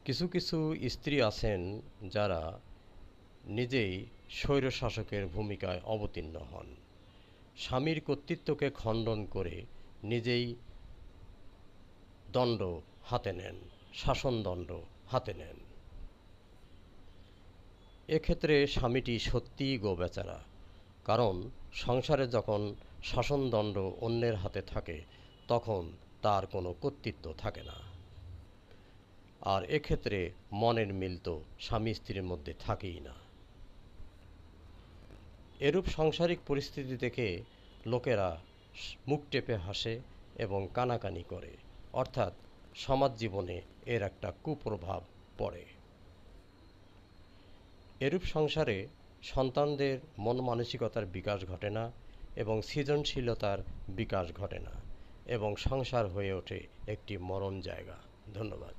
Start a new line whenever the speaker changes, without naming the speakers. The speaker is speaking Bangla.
কিছু কিছু স্ত্রী আছেন যারা নিজেই স্বৈরশাসকের ভূমিকায় অবতীর্ণ হন। স্বামীর কর্তৃত্বকে খণ্ডন করে নিজেই দণ্ড হাতে নেন, শাসনদণ্ড হাতে নেন। এক্ষেত্রে স্বামীটি সত্যিই গোবেচারা, কারণ সংসারে যখন শাসনদণ্ড অন্যের হাতে থাকে তখন তার কোনো কর্তৃত্ব থাকে না। আর এক্ষেত্রে মনের মিল তো স্বামী স্ত্রীর মধ্যে থাকেই না। এরূপ সাংসারিক পরিস্থিতি দেখে লোকেরা মুখ টেপে হাসে এবং কানাকানি করে, অর্থাৎ সমাজ জীবনে এর একটা কুপ্রভাব পড়ে। এরূপ সংসারে সন্তানদের মন মানসিকতার বিকাশ ঘটে না এবং সৃজনশীলতার বিকাশ ঘটে না এবং সংসার হয়ে ওঠে একটি মরণ জায়গা। ধন্যবাদ।